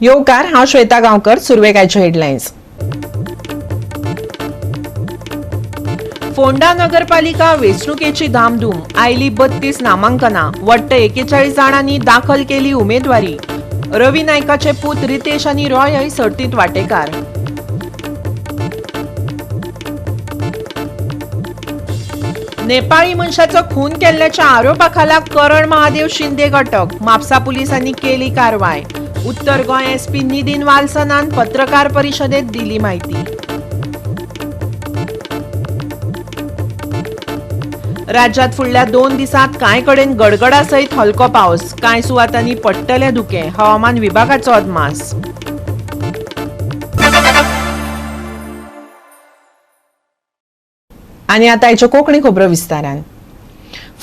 योकार हांव श्वेता गांवकर. सुरवेकाचे हेडलायन्स. फोंडा नगरपालिका वेंचणुकेची धामधूम. आयली 32 नामांकनां. वट्ट 41 जाणांनी दाखल केली उमेदवारी. रवी नायकाचे पूत रितेश आनी रॉयय सर्तीत वांटेकार. नेपाळी मनशाचो खून केल्ल्याच्या आरोपाखाला करण महादेव शिंदेक अटक. म्हापसा पुलिसांनी केली कारवाय. उत्तर गोंय एसपी नितीन वालसनान पत्रकार परिशदेत दिली माहिती. राज्यात फुडल्या 2 दिसांत कांय कडेन गडगडा सयत हलको पावस. कांय सुवातांनी पडटले धुके. हवामान विभागाचो अदमास. आनी आतां आयच्यो कोंकणी खबरो विस्तारान.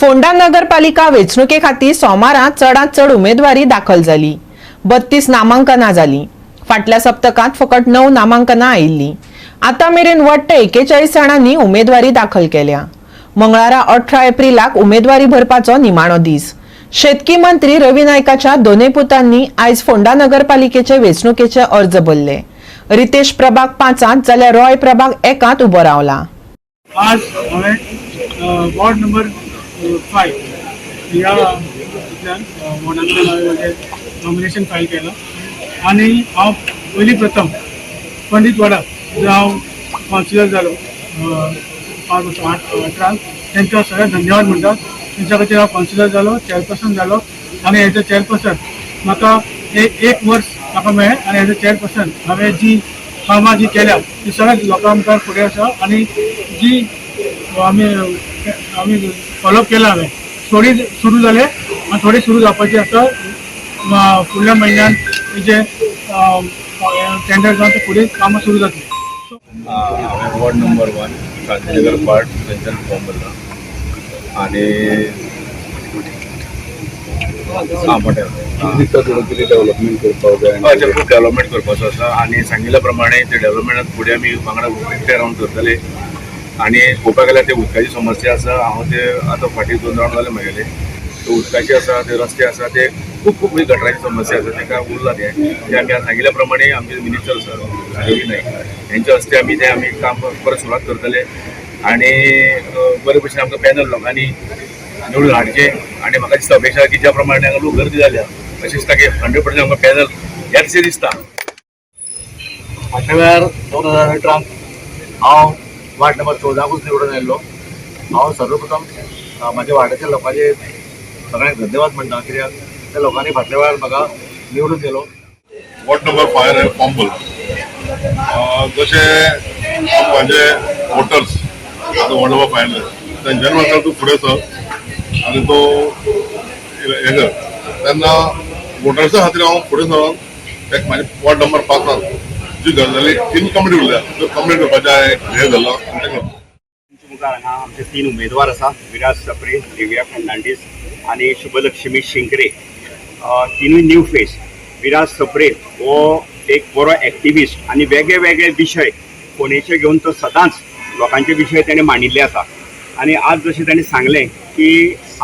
फोंडा नगरपालिका वेंचणुके खातीर सोमारा चडांत चड उमेदवारी दाखल जाली. 32 नामांकनां जालीं. फाटल्या सप्तकांत फकत 9 नामांकनां आयिल्लीं. आतां मेरेन वट्ट 41 जाणांनी उमेदवारी दाखल केल्या. मंगळारा 18 एप्रिलाक उमेदवारी भरपाचो निमाणो दीस. शेतकी मंत्री रवी नायकाच्या दोनूय पुतांनी आयज फोंडा नगरपालिकेचे वेंचणुकेचे अर्ज भरले. रितेश प्रभाग 5 जाल्यार रॉय प्रभाग 1 उबो रावला. आज हांवें वॉर्ड नंबर 5 ह्या वॉर्डांतल्यान नॉमिनेशन फायल केलं आणि हांव पयलीं प्रथम पंडीत वाडा जो हांव कावन्सिलर जालो 5 वर्सां 18 तांकां सगळ्यांक धन्यवाद म्हणटा. तांच्या खातीर हांव कावन्सिलर जालो, चेअरपर्सन जालो आनी एज अ चेअरपर्सन म्हाका एक वर्स म्हाका मेळ्ळें आनी एज अ चेअरपर्सन हांवें जी कामां जी केल्या ती सगळ्या लोकां मुखार फुडें आसा आनी जी आमी फॉलोअप केला हांवें थोडी सुरू जाले आनी थोडी सुरू जावपाची आसा. फुडल्या म्हयन्यान जे टेंडर जावन ते फुडें कामां सुरू जातली. हांवें वॉर्ड नंबर 1 शांतीनगर पार्ट थंयच्यान फॉर्म भरला आनी डेव्हलपमेंट करपाक जाय. खूब डेव्हलपमेंट करपाचो आसा आनी सांगिल्ल्या प्रमाणे ते डेव्हलपमेंटात फुडें आमी वांगडा एकठांय रावन करतले. आनी पळोवपाक गेल्यार ते उदकाची समस्या आसा. हांव ते आतां फाटीं 2 रावंड जाले म्हगेले. उदकाची आसा, ते रस्ते आसा, ते खूब गटराची समस्या आसा. तांकां उरला ते आमी सांगिल्ल्या प्रमाणे आमचे मिनिस्टर आसा रवी नायक हेंच्या हस्ते आमी काम परत सुरवात करतले आनी बरे भशेन आमकां पॅनल लोकांनी निवडून हाडचे. आनी म्हाका दिसता अपेक्षा की ज्या प्रमाणे हांगा लोक गर्दी जाल्या अशें दिसता की 100% आमकां पॅनल येतशें दिसता. फाटल्या वेळार 2018 हांव वार्ड नंबर 14 निवडून आयिल्लो. हांव सर्वप्रथम म्हाज्या वार्डाच्या लोकांचे सगळ्यांक धन्यवाद म्हणटा कित्याक त्या लोकांनी फाटल्या वेळार म्हाका निवडून दिलो. वॉर्ड नंबर 5 हांवें फॉर्म भरला. जशे म्हाजे वोटर्स आतां वॉर्ड नंबर 5 तेंच्यानी म्हाका तूं फुडें सर आनी तो हे कर तेन्ना वोटर्सा खातीर हांव फुडें सरून एक म्हाजे वॉर्ड नंबर 5 जी गजाली 3 कंप्लीट उरल्या त्यो कंप्लीट करपाचें हांवें हे धरला आनी तें करता. मुखार हांगा आमचे 3 उमेदवार आसा. विराज सप्रे, दिव्या फर्नांडीस आनी शुभलक्ष्मी शिंकरे. तिनूय न्यू फेस. विराज सप्रे हो एक बरो एक्टिविस्ट आनी वेगळे वेगळे विशय फोंडेचे घेवन तो सदांच लोकांचे विशय ताणें मांडिल्ले आसा. आनी आज जशें ताणें सांगलें की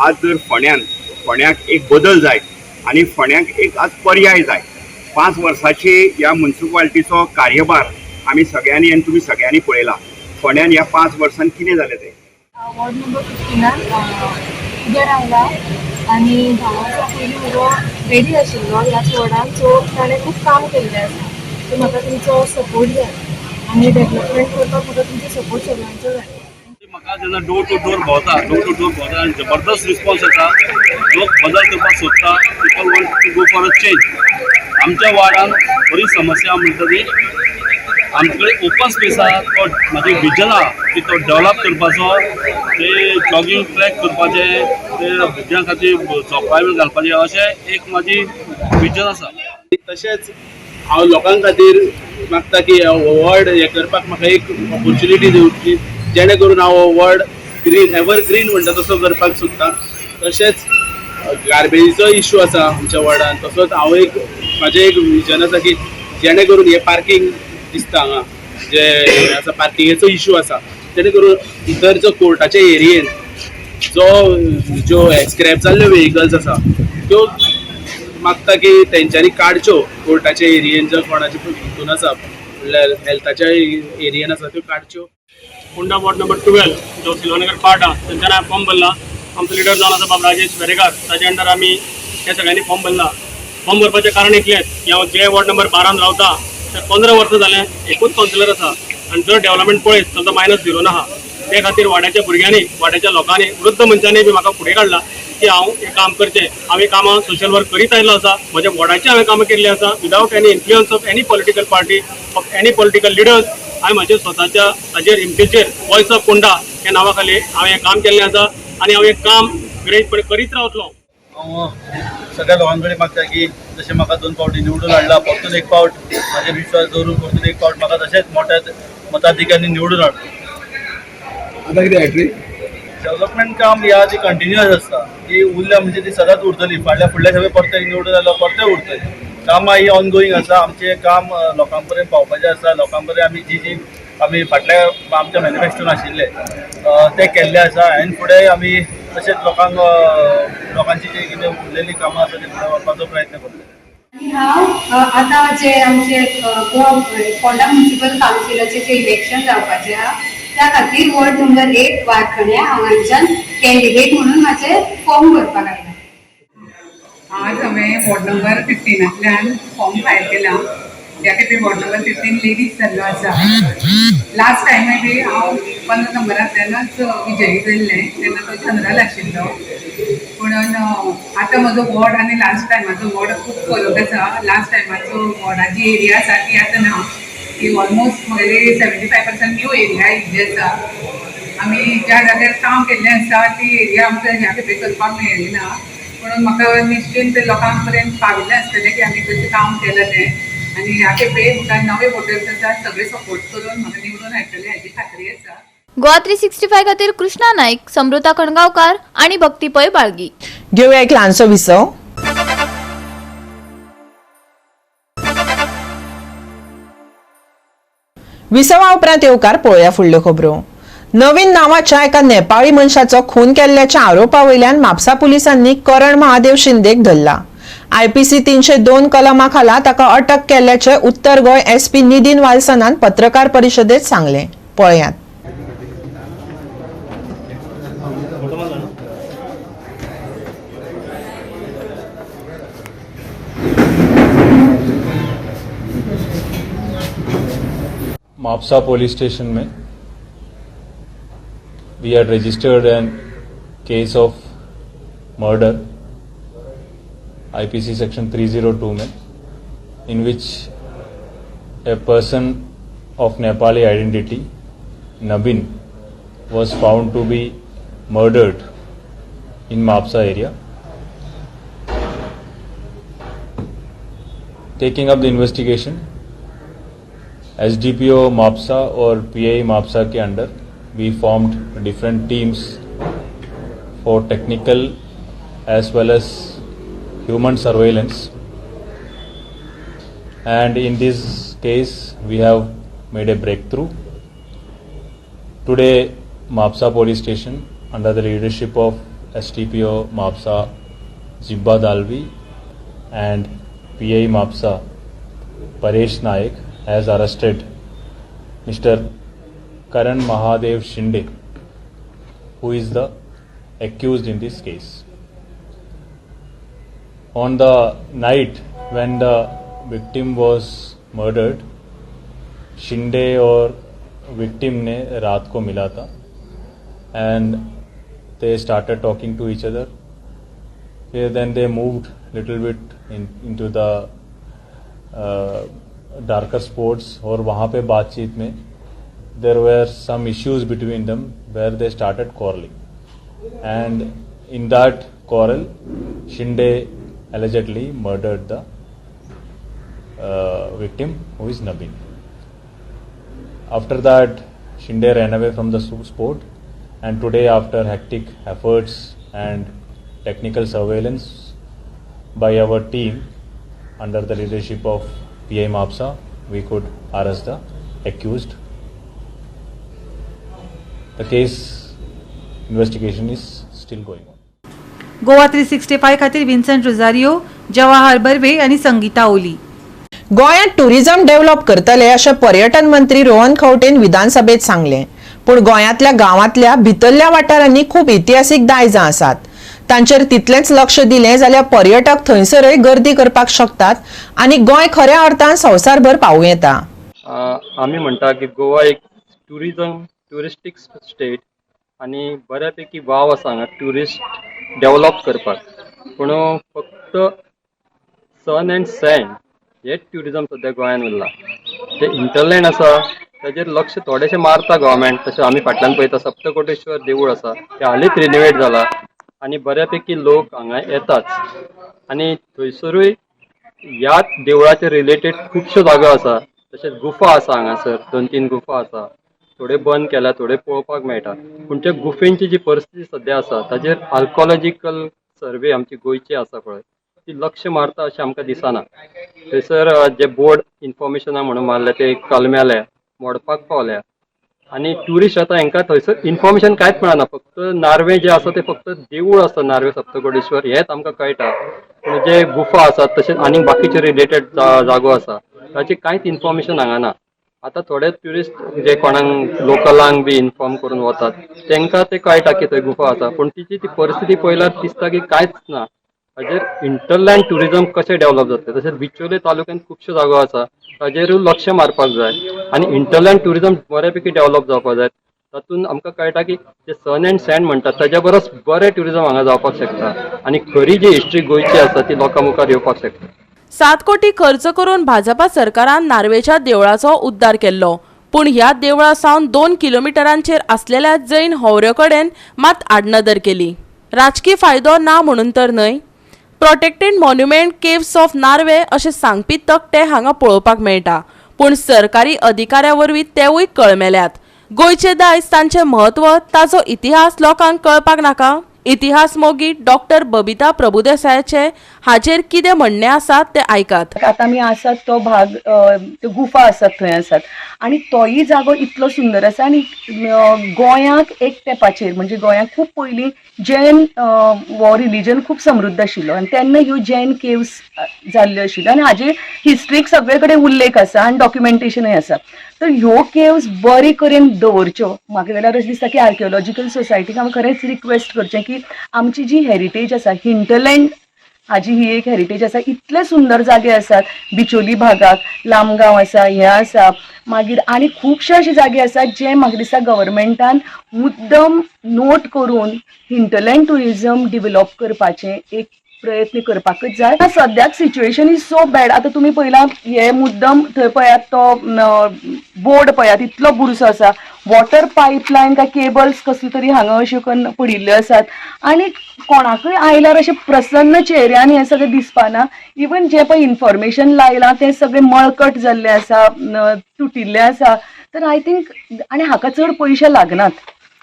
आज जर फोंड्याक एक बदल जाय आनी फोंड्याक एक आज पर्याय जाय. 5 वर्साची ह्या म्युन्सिपालिटीचो कार्यभार आमी सगळ्यांनी आनी तुमी सगळ्यांनी पळयला. फोंड्यान ह्या 5 वर्सान कितें जालें तें. वॉर्ड नंबर 15 उबें रावला आनी 10 वर्सां पयलीं उबो रेडी आशिल्लो ह्याच वॉर्डान. सो ताणें खूब काम केल्लें आसा. सो म्हाका तुमचो सपोर्ट जाय आनी डेव्हलपमेंट करपाक म्हाका तुमचो सपोर्ट सगळ्यांचो जाय. म्हाका जेन्ना डोर टू डोर भोंवता आनी जबरदस्त रिस्पॉन्स येता. लोक बदल करपाक सोदता. People want to go for a change. आमच्या वार्डान बरी समस्या म्हणटा ती आमचे कडेन ओपन स्पेस आहा. तो म्हाजें विजन आहा की तो डेवलप करपाचो. ते जॉगिंग ट्रॅक करपाचे, ते भुरग्यां खातीर झोपाय बी घालपाचें अशें एक म्हाजी विजन आसा. तशेंच हांव लोकां खातीर मागता की वॉर्ड हे करपाक म्हाका एक ऑपॉर्च्युनिटी दिवची जेणे करून हांव वॉर्ड ग्रीन एव्हरग्रीन म्हणटा तसो करपाक सोदता. तशेंच गार्बेजीचो इश्यू आसा आमच्या वॉर्डान. तसोच हांव म्हाजें एक विजन आसा की जेणे करून हे पार्किंग दिसता हांगा जे आसा पार्किंगेचो इश्यू आसा जेणे करून इतर जो कोर्टाच्या एरियेन जो स्क्रॅप जाल्ल्यो व्हेहिकल्स आसा त्यो मागता की तेंच्यांनी काडच्यो कोर्टाच्या एरियेन जर कोणाची हितून आसा म्हणल्यार हेल्थाच्या एरियेन आसा त्यो काडच्यो. फोंडा वॉर्ड नंबर 12 जो सिल्वनगर पार्ट आहा थंयच्यान हांवें फॉर्म भरला. आमचो लिडर जावन आसा बाब राजेश वेरेकार, ताजे अंडर आमी हे सगळ्यांनी फॉर्म भरला. फॉर्म भरपाचें कारण इतलेंच की हांव जे वॉर्ड नंबर 12 रावता ते 15 वर्सां जालें एकूच कावन्सिलर आसा आनी जर डेव्हलपमेंट पळयत जाल्यार -0 आहा. ते खातीर वाड्याच्या भुरग्यांनी वाड्याच्या लोकांनी वृद्ध मंचांनी बी म्हाका फुडें काडला की हांव हें काम करचें. हांवें कामां सोशल वर्क करीत आयिल्लो आसा. म्हज्या वॉर्डाची हांवें कामां केल्लीं आसा without any influence of any political party of any political leaders. हांवें म्हज्या स्वताच्या हाजेर हिमतीचेर वॉयस ऑफ फोंडा ह्या नांवा खाली हांवें हें काम केल्लें आसा आनी हांव हें काम गिरेजपणे करीत रावतलो. हांव सगळ्या लोकां कडेन मागता की जशें म्हाका 2 फावटी निवडून हाडला परतून एक फावट म्हाजेर विश्वास दवरून परतून एक फावट म्हाका तशेंच मोठ्या मताधिकांनी निवडून हाडटा. आता कितें हॅट्री डेव्हलपमेंट काम ह्या ती कंटिन्युअस आसता ती उरल्या म्हणजे ती सदांच उरतली. फुडल्या सगळे परत निवडून जालो परते उरतली. कामां ही ऑनगोईंग आसा. आमचें काम लोकां पर्यंत पावपाचें आसा. लोकां पर्यंत आमी फाटल्या आमच्या मॅनिफेस्टोन आशिल्ले ते केल्ले आसा आनी फुडें आमी तशेंच लोकांची जी कितें उरलेलीं कामां आसा ती फुडें व्हरपाचो प्रयत्न करतले. हांव आतां जे आमचे फोंडा म्युनिसिपल कावन्सिलाचे जे इलेक्शन जावपाचें आहा त्या खातीर वॉर्ड नंबर 8 वारखण्या हांगाच्यान कॅन्डिडेट म्हणून म्हाजें फॉर्म भरपाक आयला. आज हांवें वॉर्ड नंबर 15तल्यान फॉर्म फायल केला. त्या खातीर वॉर्ड नंबर 15 लेडीज जाल्लो आसा. लास्ट टायमार बी हांव 15 नंबरांतल्यानच विजयी जाल्लें तेन्ना तो जनरल आशिल्लो. पूण आतां म्हजो वॉर्ड आनी लास्ट टायमाचो वॉर्ड खूब फरक आसा. लास्ट टायमाचो वॉर्डाची एरिया आसा ती आतां ना. ती ऑलमोस्ट म्हगेली 75% न्यू एरिया इल्ली आसा. आमी ज्या जाग्यार काम केल्लें आसा ती एरिया आमकां ह्या खेपे करपाक मेळ्ळी ना. म्हणून म्हाका निश्चिंत लोकां पर्यंत पाविल्लें आसतलें की आमी कशें काम केलें तें. आनी ह्या खेपे म्हाका नवे वोटर्स आसा सगळे सपोर्ट करून म्हाका निवडून हाडटले हाची खात्री आसा. गोवा 365 खातीर कृष्णा नाईक, समृता कणगावकार आणि भक्ती पै बाळगी. घेऊया एक ल्हानसो विसव. विसवा उपरांत येवकार पळोवया फुडल्यो खबरो. नवीन नांवाच्या एका नेपाळी मनशाचो खून केल्ल्याच्या आरोपा वयल्यान म्हापसा पुलिसांनी करण महादेव शिंदेक धरला. IPC 302 कलमा खाला ताका अटक केल्ल्याचे उत्तर गोंय SP नितीन वाल्सनान पत्रकार परिशदेत सांगले. पळयात. मापसा पुलिस स्टेशन में we had registered a case of murder IPC section 302 में, in which a person of Nepali identity Nabin was found to be murdered in Mapsa area. Taking up the investigation, SDPO Mapsa और PI Mapsa K under we formed different teams for technical as well as human surveillance, and in this case we have made a breakthrough. Today Mapsa police station under the leadership of SDPO Mapsa Jibba Dalvi and PI Mapsa Paresh Naik has arrested Mr. Karan Mahadev Shinde, who is the accused in this case. On the night when the victim was murdered, Shinde और victim ने रात को मिला था and they started talking to each other. Then they moved little bit into the darker spots और वहाँ पे बातचीत में there were some issues between them where they started quarreling, and in that quarrel Shinde allegedly murdered the victim, who is Nabin. After that Shinde ran away from the spot, and today after hectic efforts and technical surveillance by our team under the leadership of PI Mapsa, we could arrest the accused. The case investigation is still going on. Goa 365 खातीर विन्संट Rosario, Jawahar Barve आणि संगीता ओली. गोंयांत tourism develop करतले अशें पर्यटन मंत्री रोहन खंवटेन विधानसभेत सांगलें. पूण गोंयांतल्या गांवांतल्या भितरल्या वाठारांनी खूब इतिहासीक दायजां आसात. तांचेर तितलेंच लक्ष दिलें जाल्यार पर्यटक थंयसरय गर्दी करपाक शकतात आनी गोंय खऱ्या अर्थान संवसारभर पावूं येता. आमी म्हणटा की गोवा एक ट्युरिस्टीक स्टेट आनी बऱ्यापैकी वाव आसा हांगा ट्युरिस्ट डेव्हलप करपाक. पूण फक्त सन एंड सँड हेच ट्युरिझम सद्या गोंयांत उरला. जे इंटरलँड आसा ताजेर लक्ष थोडेशें मारता गव्हर्मेंट. तशें आमी फाटल्यान पळयता सप्तकोटेश्वर देवूळ आसा तें हालींच रिनोवेट जाला आनी बऱ्यापैकी लोक हांगा येतात. आनी थंयसरूय ह्याच देवळाचे रिलेटेड खुबश्यो जागो आसा. तशेंच गुफा आसा हांगासर 2-3 गुफा आसा. थोडे बंद केल्या, थोडे पळोवपाक मेळटा. पूण त्या गुफेंची जी परिस्थिती सद्या आसा ताजेर आर्कोलॉजिकल सर्वे आमची गोंयची आसा पळय ती लक्ष मारता अशें आमकां दिसना. थंयसर जे बोर्ड इन्फॉर्मेशना म्हणून मारले ते कलम्याले मोडपाक पावल्या आनी ट्युरिस्ट येता हांकां थंयसर इन्फॉर्मेशन कांयच मेळना. फक्त नार्वे जे आसा ते फक्त देवूळ आसा नार्वे सप्तकोटेश्वर हेंच आमकां कळटा. पूण जे गुफा आसात तशेंच आनी बाकीचे रिलेटेड जागो आसा ताची कांयच इन्फॉर्मेशन हांगा ना. आतां थोडे ट्युरिस्ट जे कोणाक लोकलांक बी इन्फॉर्म करून वतात तांकां ते कळटा की थंय गुफा आसा. पूण तिची ती परिस्थिती पळयल्यार दिसता की कांयच ना. हाजेर इंटरलँड ट्युरिझम कशें डेव्हलप जातलें. तशेंच बिचोले तालुक्यांत खुबश्यो जागो आसा ताजेरूय लक्ष मारपाक जाय आनी इंटरलँड ट्युरिझम बऱ्यापैकी डेव्हलप जावपाक जाय. तातूंत आमकां कळटा की जे सन एंड सँड म्हणटात ताज्या परस बरें ट्युरिझम हांगा जावपाक शकता आनी खरी जी हिस्ट्री गोंयची आसा ती लोकां मुखार येवपाक शकता. 7 कोटी खर्च करून भाजपा सरकारान नार्वेच्या देवळाचो उद्धार केल्लो. पूण ह्या देवळा सावन 2 किलोमिटरांचेर आसलेल्या जैन होवऱ्यो कडेन मात आडनदर केली. राजकीय फायदो ना म्हणून तर न्हय. Protected monument caves of Norway अशें सांगपी तकटे हांगा पळोवपाक मेळटा. पूण सरकारी अधिकाऱ्या वरवीं तेवूय कळमेल्यात. गोंयचे दायज तांचें म्हत्व ताचो इतिहास लोकांक कळपाक नाका. इतिहास मोगी डॉक्टर बबिता प्रभुदेसायाचे हाजेर कितें म्हणणें आसा ते आयकात. आतां आमी आसात तो भाग त्यो गुफा आसात थंय आसात आनी तोय जागो इतलो सुंदर आसा आनी गोंयाक एक तेंपाचेर म्हणजे गोंयाक खूब पयलीं जैन हो रिलीजन खूब समृद्ध आशिल्लो आनी तेन्ना ह्यो जैन केव्स जाल्ल्यो आशिल्ल्यो आनी हाजे हिस्ट्रीक सगळे कडेन उल्लेख आसा आनी डॉक्युमेंटेशनय आसा. तर ह्यो केव्स बरे करून दवरच्यो. म्हाका जाल्यार अशें दिसता की आर्किओलॉजिकल सोसायटीक हांव खरेंच रिक्वेस्ट करचें की आमची जी हेरिटेज आसा हिंटरलँड हाजी ही एक हेरिटेज आसा. इतले सुंदर जागे आसात बिचोली भागाक, लामगांव आसा, हें आसा मागीर आनी खुबशे अशे जागे आसात जे म्हाका दिसता गव्हर्मेंटान मुद्दम नोट करून हिंटरलँड ट्युरिझम डिवेलप करपाचें एक प्रयत्न करपाकच जाय. सद्याक सिच्युएशन इज सो बॅड. आतां तुमी पळयला हे मुद्दम थंय पळयात तो बोर्ड पळयात इतलो बुरसो आसा. वॉटर पायपलायन काय केबल्स कसली तरी हांगा अश्यो करून पडिल्ल्यो आसात आनी कोणाकय आयल्यार अशें प्रसन्न चेहऱ्यान हें सगळें दिसपाना. इवन जे पळय इन्फॉर्मेशन लायलां तें सगळें मळकट जाल्लें आसा, तुटिल्लें आसा. तर आय थिंक आनी हाका चड पयशे लागनात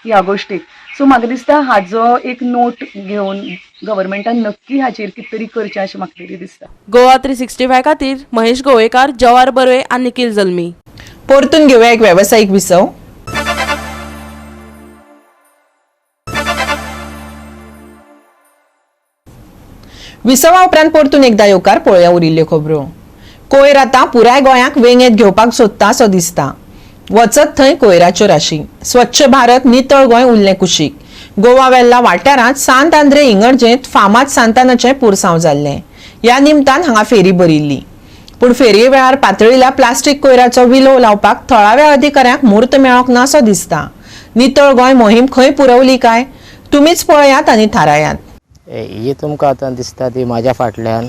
ह्या गोश्टीक. सो म्हाका दिसता हाजो एक नोट घेवन गव्हर्मेंटान नक्की हाचेर कितें तरी करचें अशें म्हाका तरी दिसता. गोवा 365 खातीर महेश गोवेकार, जवाहर बर्वे आनी निखिल जल्मी. परतून घेऊया एक व्यावसायिक विसव. विसवा उपरांत परतून एकदा येवकार पळोवया उरिल्ल्यो खबरो. कोयर आतां पुराय गोंयाक वेंगेत घेवपाक सोदता असो दिसता. वचत थंय कोयराच्यो राशी. स्वच्छ भारत नितळ गोंय उरलें कुशीक. गोवा वेल्ला वाठारांत सांत आंद्रे इगर्जेंत फामाद सांतानाचें पुरसांव जाल्लें. ह्या निमतान हांगा फेरी भरिल्ली. पूण फेरये वेळार पातळिल्ल्या प्लास्टीक कोयराचो विलो लावपाक थळाव्या अधिकाऱ्यांक म्हूर्त मेळोंक ना असो दिसता. नितळ गोंय मोहीम खंय पुरवली काय तुमीच पळयात आनी थारायात. ही तुमकां आतां दिसता ती म्हाज्या फाटल्यान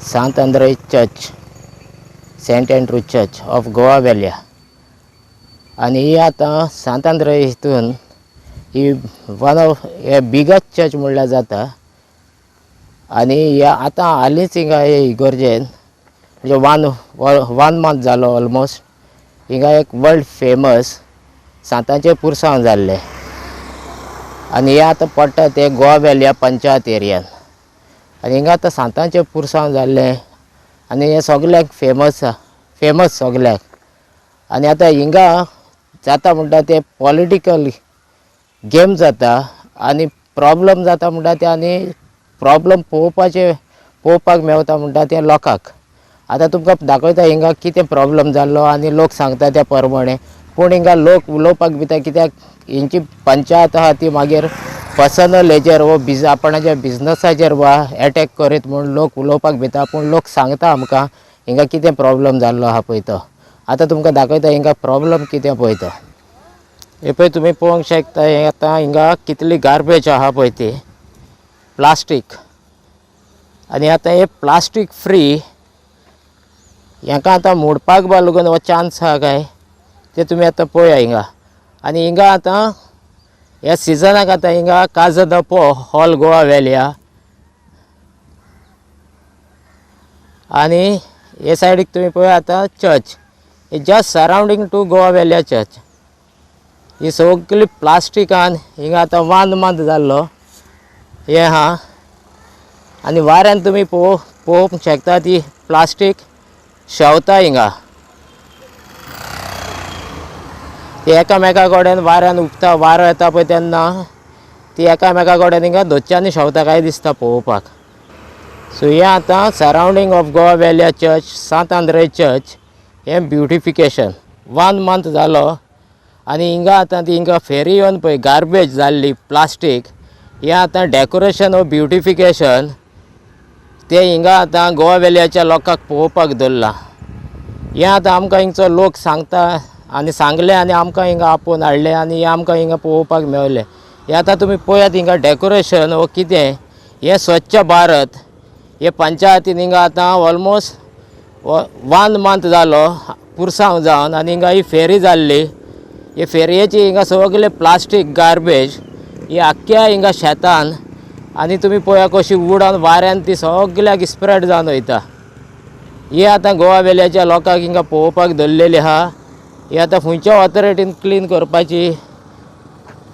सांत आंद्रे church, Saint Andrew church of Goa वेल्या. आनी ही आतां सांत आंद्रे हितून ही one of the biggest church म्हणल्यार जाता. आनी ह्या आतां हालींच हिंगा हे इगर्जेन म्हणजे वन मंथ जालो ऑलमोस्ट हिंगा एक वर्ल्ड फेमस सांतांचें पुरसांव जाल्लें. आनी हे आतां पडटा ते गोवा वेल्या पंचायत एरियान. आनी हिंगा आतां सांतांचें पुरसांव जाल्लें आनी हे सगळ्यांक फेमस सगळ्यांक. आनी आतां हिंगा जाता म्हणटा ते पॉलिटिकल गेम जाता आनी प्रॉब्लम जाता म्हणटा ते आनी प्रॉब्लम पळोवपाचे पळोवपाक मेवता म्हणटा तें लोकांक. आतां तुमकां दाखयता हिंगा कितें प्रॉब्लम जाल्लो आनी लोक सांगता त्या प्रमाणे. पूण हिंगा लोक उलोवपाक भिता कित्याक हेंची पंचायत आहा ती मागीर पर्सनल हेजेर वो आपणाच्या बिजनसाचेर वा एटॅक करीत म्हूण लोक उलोवपाक भिता. पूण लोक सांगता आमकां हिंगा कितें प्रॉब्लम जाल्लो आहा पळय तो. आतां तुमकां दाखयता हिंगा प्रॉब्लम कितें पळय तो. हे पळय तुमी पळोवंक शकता हे आतां हिंगा कितली गार्बेज आहा पळय ती प्लास्टीक. आनी आतां हे प्लास्टीक फ्री हाका आतां मोडपाक बा लागून हो चान्स आहा काय ते तुमी आतां पळया हिंगा. आनी हिंगा आतां ह्या सिजनाक आतां हिंगा काजो दपो ऑल गोवा व्हॅलिया आनी हे सायडीक तुमी पळया आतां चर्च हे जस्ट सरावंडींग टू गोवा व्हॅलिया चर्च. ही सगळी प्लास्टिकान हिंगा आतां वांद जाल्लो हे आहा. आनी वाऱ्यान तुमी पळोवंक शकता ती प्लास्टीक शेंवता हिंगा. ती एकामेका कडेन वाऱ्यान उगता वारो येता पळय तेन्ना ती एकामेका कडेन हिंगा दोच्च्यांनी शेंवता काय दिसता पळोवपाक. सो हे आतां सरावंडींग ऑफ गोवा व्हॅलिया चर्च सांत आंद्रे चर्च हें ब्युटिफिकेशन 1 मंथ जालो. आनी हिंगा आतां ती हिंगा फेरी येवन पळय गार्बेज जाल्ली प्लास्टीक हें आतां डेकोरेशन ऑफ ब्युटिफिकेशन ते हिंगा आतां गोवा व्हॅलियाच्या लोकांक पळोवपाक दवरलां. हें आतां आमकां हिंगचो लोक सांगता आनी सांगले आनी आमकां हिंगा आपोवन हाडले आनी हे आमकां हिंगा पळोवपाक मेवले. हे आतां तुमी पळयात हिंगा डेकोरेशन वो कितें हें स्वच्छ भारत हे पंचायतीन हिंगा आतां ऑलमोस्ट 1 मंथ जालो पुरसांव जावन आनी हिंगा ही फेरी जाल्ली. हे फेरयेची हिंगा सगळे प्लास्टीक गार्बेज ही आख्ख्या हिंगा शेतान आनी तुमी पळया कशी उडोवन वाऱ्यान ती सगळ्याक स्प्रेड जावन वयता. ही आतां गोवा व्हॅलियाच्या लोकांक हिंगा पळोवपाक दवरलेली आहा. ही आतां खंयच्या ऑथॉरिटीन क्लीन करपाची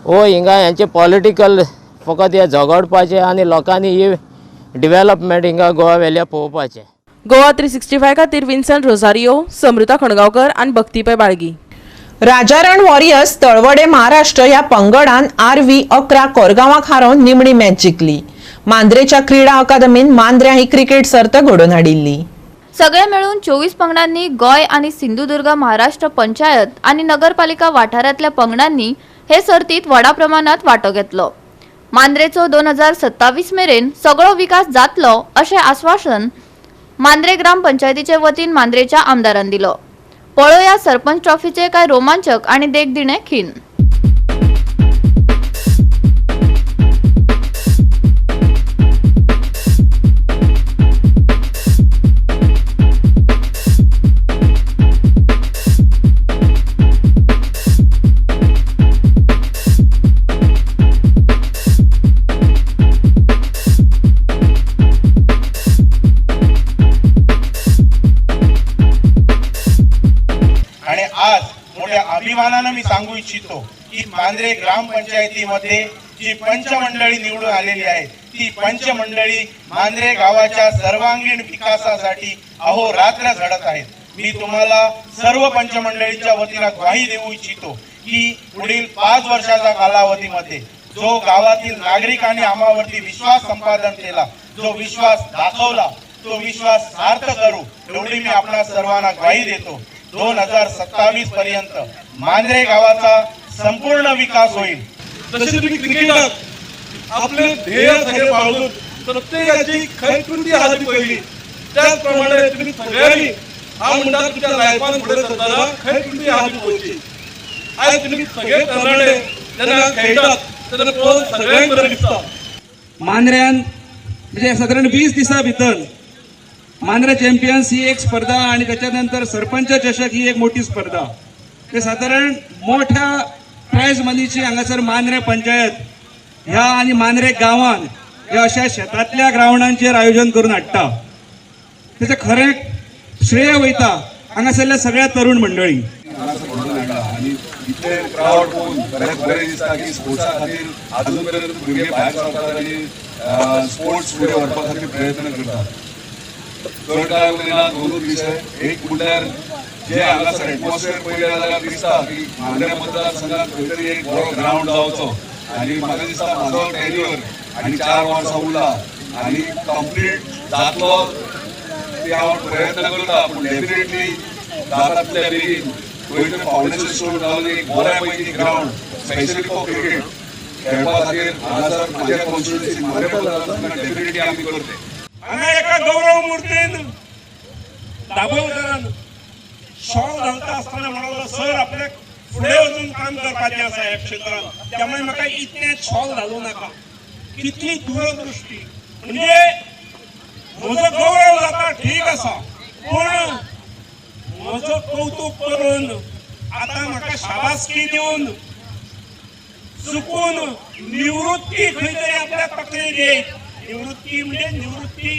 वो हिंगा हेंचे पॉलिटिकल फकत हे झगडपाचें आनी लोकांनी ही डिवेलपमेंट हिंगा गोवा व्हॅलिया पळोवपाचें. गोवा 365 खातीर विन्संट रोझारियो, समृता खणगांवकर आनी भक्तीपय बाळगी. राजारण वॉरियर्स तळवडे महाराष्ट्र या पंगडान RV11 कोरगांवाक हारोवन निमणी मॅच जिखली. मांद्रेच्या क्रीडा अकादमीन मांद्र्या ही क्रिकेट सर्त घडोवन हाडिल्ली. सगळे मिळून 24 पंगडांनी गोय आणि सिंधुदुर्ग महाराष्ट्र पंचायत आणि नगरपालिका वाठारांतल्या पंगडांनी हे सर्तीत व्हडा प्रमाणात वांटो घेतलो. मांद्रेचो 2027 मेरेन सगळो विकास जातलो अशें आश्वासन मांद्रे ग्रामपंचायतीचे वतीन मांद्रेच्या आमदारान दिलो. पळोवया सरपंच ट्रॉफीचे कांय रोमांचक आणि देखदिणे खीण. अभिमानानं मी सांगू इच्छितो की मांद्रे ग्रामपंचायतीमध्ये जी पंचमंडळी निवडून आलेली आहे ती पंचमंडळी मांद्रे गावाच्या सर्वांगीण विकासासाठी अहोरात्र झडत आहेत. मी तुम्हाला सर्व पंचमंडळीच्या वतीने ग्वाही देऊ इच्छितो की पुढील 5 वर्षाच्या कालावधीमध्ये जो गावातील नागरिकांनी आम्हावरती विश्वास संपादन केला, जो विश्वास दाखवला, तो विश्वास सार्थ करू एवढी मी आपणा सर्वांना ग्वाही देतो. 2027 पर्यंत मांद्रे गावाचा संपूर्ण विकास होईल. जसे तुम्ही क्रिकेटात आपले ध्येय सगळे पाळून प्रत्येकाची खैरकृती हाती पहिली त्याचप्रमाणे तुम्ही सगळ्यांनी हा मुद्दा तुमच्या लायफान पुढे सरताना खैरकृती हाती पोहोचली. आज तुम्ही सगळे तरणारे त्यांना खेळतात त्यांना पळोवन सगळ्यांक बरें दिसता. मांद्र्यान म्हणजे साधारण 20 दिसा भितर मांद्रे चॅम्पियन्स ही एक स्पर्धा आणि त्याच्यानंतर सरपंच चषक ही एक मोठी स्पर्धा. ते साधारण मोठ्या प्राइज मनीची हांगासर मांद्रे पंचायत ह्या आणि मांद्रे गांवान ह्या अशा शेतातल्या ग्राउंडांचेर आयोजन करून हाडटा. त्याचे खरें श्रेय वयता हांगासरल्या सगळ्या तरुण मंडळी. आणि इथे क्राउड पळोवन बरें दिसता की स्पोर्ट्सा खातीर अजून पर्यंत भुरगे भायर सरतात आनी स्पोर्ट्स फुडें व्हरपा खातीर प्रयत्न करतात. चड कांय उलयना, 2 विशय. एक म्हणल्यार जे हांगासर एटमॉस्फियर पळयलें जाल्यार दिसता की मांद्रे मतदारसंघात खंय तरी एक बरो ग्राउंड जावचो. आनी म्हाका दिसता म्हाजो टेन्युअर आनी 4 वर्सां उरला आनी कंप्लीट जातलो ते हांव प्रयत्न करता, पूण डेफिनेटली जाता तितल्या बेगीन पयलीं फावंडेशन स्टोन घालून एक बऱ्या पैकी ग्रावंड स्पेशली फॉर क्रिकेट खेळपा खातीर हांगासर म्हाज्या कॉन्स्टिट्युएन्सीन डेफिनेटली आमी करते. हांगा एका गौरव मुर्तीन दाबोळकरान शॉल घालता आसतना म्हणालो सर आपल्याक फुडें वचून काम करपाचें आसा ह्या क्षेत्रांत, त्यामुळे म्हाका इतलें शॉल घालूं नाका. कितली दूरदृश्टी, म्हणजे म्हजो गौरव जाता ठीक आसा, पूण म्हजो कौतुक करून आतां म्हाका शाबासकी दिवन चुकून निवृत्ती खंय तरी आपल्या तकलेन येत. निवृत्ती म्हणजे निवृत्ती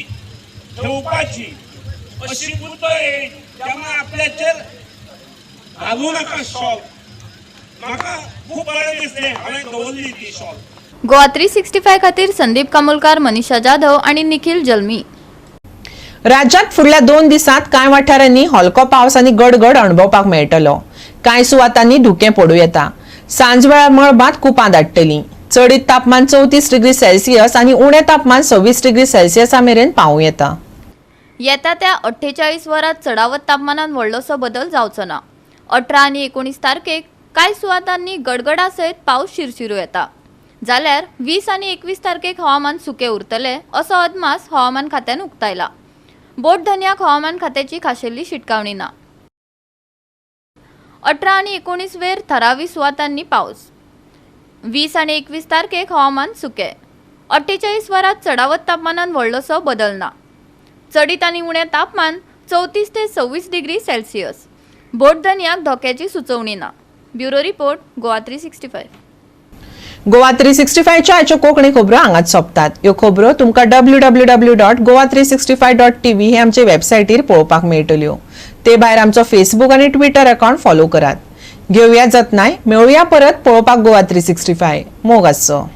घेवपाची अशी बुद्ध येत, त्यामुळे आपल्याचेर घालू नाका शॉल. म्हाका खूब बरें दिसलें हांवें दवरली ती शॉल. गोवा 365 खातीर संदीप कामुलकार, मनीषा जाधव आणि निखिल जल्मी. राज्यात फुडल्या 2 दिसांत कांय वाठारांनी हलको पावस आनी गडगड अणभवपाक मेळटलो. कांय सुवातांनी धुकें पडूं येता. सांजवेळा मळबांत कुपां दाटतलीं. चडीत तापमान 34 डिग्री सेल्सियस आनी उणें तापमान 26 डिग्री सेल्सियसा मेरेन पावूं येता. येता त्या 48 वरांत चडावत तापमानात व्हडलोसो बदल जावचो ना. 18 आनी 19 तारखेक कांय सुवातांनी गडगडा सयत पावस शिरशिरू येता. जाल्यार 20 आनी 21 तारखेक हवामान सुकें उरतलें असो अदमास हवामान खात्यान उक्तायला. बोट धन्याक हवामान खात्याची खाशेली शिटकावणी ना. 18 आनी 19 वेर थारावीक सुवातांनी पावस. 20 आनी 21 तारखेक हवामान सुकें. 48 वरांत चडावत तापमानात व्हडलोसो बदल ना. चडीत आनी उणें तापमान 34 ते 26 डिग्री सेल्सियस. बोट धन्याक धोक्याची सुचोवणी ना. Bureau report, Goa 365. गोवा 365च्या आयच्यो कोंकणी खबरो हांगाच सोंपतात. ह्यो खबरो तुमकां www.goa365.tv हे आमचे वेबसायटीर पळोवपाक मेळटल्यो. ते भायर आमचो फेसबूक आनी ट्विटर अकाउंट फॉलो करात. घेवया जतनाय, मेळुया परत पळोवपाक गोवा 365. मोग आसचो.